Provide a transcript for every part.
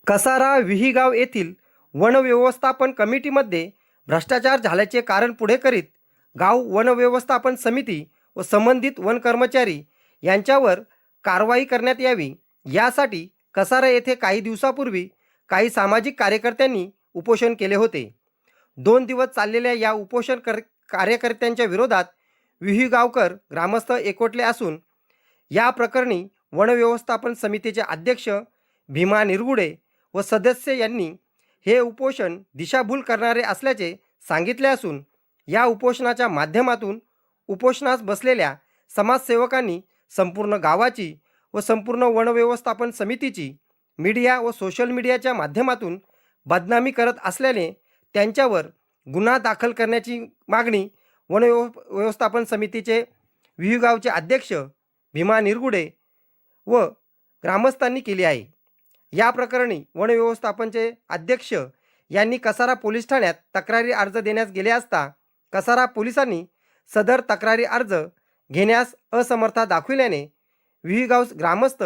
कसारा विहीगाव येथील वन व्यवस्थापन कमिटीमध्ये भ्रष्टाचार झाल्याचे कारण पुढे करीत गाव वन व्यवस्थापन समिती व संबंधित वन कर्मचारी यांच्यावर कारवाई करण्यात यावी यासाठी कसारा येथे काही दिवसापूर्वी काही सामाजिक कार्यकर्त्यांनी उपोषण केले होते। 2 दिवस चाललेल्या या कार्यकर्त्यांच्या विरोधात विहीगावकर ग्रामस्थ एकवटले असून या प्रकरणी वन व्यवस्थापन समितीचे अध्यक्ष भीमा निरगुडे व सदस्य यांनी हे उपोषण दिशाभूल करणारे असल्याचे सांगितले असून या उपोषणाच्या माध्यमातून उपोषणास बसलेल्या समाजसेवकांनी संपूर्ण गावाची व संपूर्ण वन व्यवस्थापन समितीची मीडिया व सोशल मीडियाच्या माध्यमातून बदनामी करत असल्याने त्यांच्यावर गुन्हा दाखल करण्याची मागणी वन व्यवस्थापन समितीचे विहीगावचे अध्यक्ष भीमा निरगुडे व ग्रामस्थांनी केली आहे। या प्रकरणी वन व्यवस्थापनचे अध्यक्ष यांनी कसारा पोलीस ठाण्यात तक्रारी अर्ज देण्यास गेले असता कसारा पोलिसांनी सदर तक्रारी अर्ज घेण्यास असमर्था दाखविल्याने विहीगाव ग्रामस्थ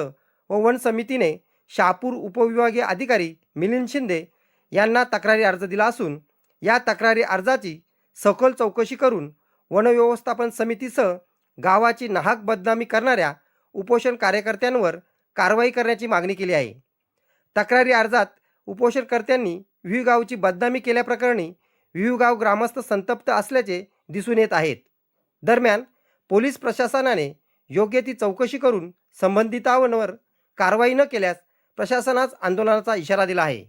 व वन समितीने शहापूर उपविभागीय अधिकारी मिलिंद शिंदे यांना तक्रारी अर्ज दिला असून या तक्रारी अर्जाची सखोल चौकशी करून वन व्यवस्थापन समितीसह गावाची नाहक बदनामी करणाऱ्या उपोषण कार्यकर्त्यांवर कारवाई करण्याची मागणी केली आहे। तक्रारी अर्जात उपोषणकर्त्यांनी विहीगावची बदनामी केल्याप्रकरणी विहीगाव ग्रामस्थ संतप्त असल्याचे दिसून येत आहेत। दरम्यान पोलीस प्रशासनाने योग्य ती चौकशी करून संबंधितांवर कारवाई न केल्यास प्रशासनास आंदोलनाचा इशारा दिला आहे।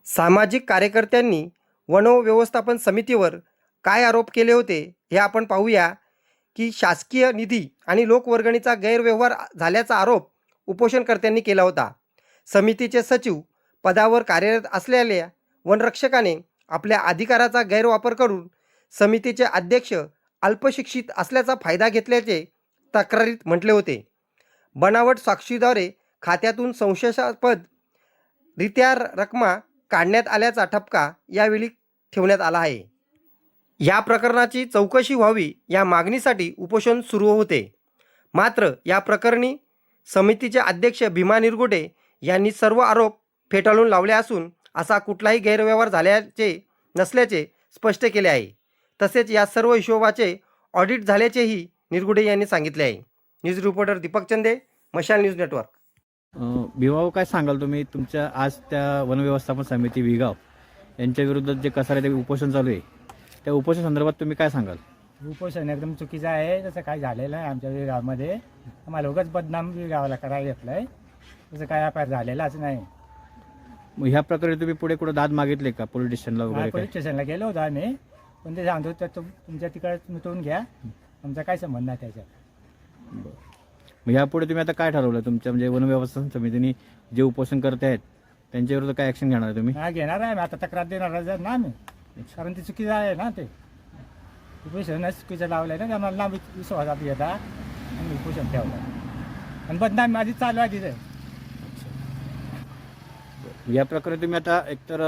सामाजिक कार्यकर्त्यांनी वन व्यवस्थापन समितीवर काय आरोप केले होते हे आपण पाहूया की शासकीय निधी आणि लोकवर्गणीचा गैरव्यवहार झाल्याचा आरोप उपोषणकर्त्यांनी केला होता। समितीचे सचिव पदावर कार्यरत असलेल्या वनरक्षकाने आपल्या अधिकाराचा गैरवापर करून समितीचे अध्यक्ष अल्पशिक्षित असल्याचा फायदा घेतल्याचे तक्रारीत म्हटले होते। बनावट साक्षीद्वारे खात्यातून संशयास्पद रित्या रकमा काढण्यात आल्याचा ठपका यावेळी ठेवण्यात आला आहे। या प्रकरणाची चौकशी व्हावी या मागणीसाठी उपोषण सुरू होते। मात्र या प्रकरणी समितीचे अध्यक्ष भीमा निरगुडे यांनी सर्व आरोप फेटाळून लावले असून असा कुठलाही गैरव्यवहार झाल्याचे नसल्याचे स्पष्ट केले आहे। तसेच या सर्व हिशोबाचे ऑडिट झाल्याचेही निरगुडे यांनी सांगितले आहे। न्यूज रिपोर्टर दीपक चंदे, मशाल न्यूज नेटवर्क। भिवाभाऊ, काय सांगाल तुम्ही तुमच्या आज त्या वन व्यवस्थापन समिती विहीगाव यांच्या विरुद्ध जे कसारा ते उपोषण चालू आहे त्या उपोषण संदर्भात तुम्ही काय सांगाल? उपोषण एकदम चुकीचं आहे। तसं काय झालेलं आहे आमच्या गावामध्ये, आम्हाला उगाच बदनाम गावाला करायला घेतलं आहे, तसं काय अपार झालेलाच नाही। मग ह्या प्रकारे तुम्ही पुढे कुठं दाद मागितले का पोलीस स्टेशनला वगैरे? पोलीस स्टेशनला गेलो होतो आम्ही, पण ते सांगतो तर तुमच्या तिकडे मिटवून घ्या, आमचा काय संबंध नाही त्याच्यात। मग यापुढे तुम्ही आता काय ठरवलं तुमच्या म्हणजे वन व्यवस्थापन समितीने जे उपोषण करते आहेत त्यांच्या विरुद्ध काय ॲक्शन घेणार तुम्ही? हा, घेणार आहे, आता तक्रार देणार आहे ना आम्ही, कारण ते चुकीचं आहे ना। ते उपोषण चुकीचं लावलं आहे ना, आम्हाला ना विश्वासात घेता आणि उपोषण ठेवलं आणि बदनामी माझी चालू आहे तिथे। या प्रकारे तुम्ही आता एकतर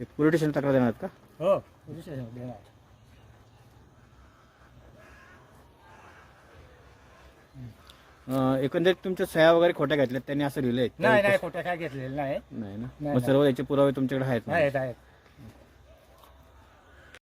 पोलीस स्टेशन तक्रार देणार का? हो, पोलीस स्टेशन देणार। एकंदरीत तुमच्या सह्या वगैरे खोट्या घेतल्यात त्यांनी असं लिहिलंय? नाही, खोट्या काय घेतलेलं नाही ना? मग सर्व याचे पुरावे तुमच्याकडे आहेत ना? आहेत।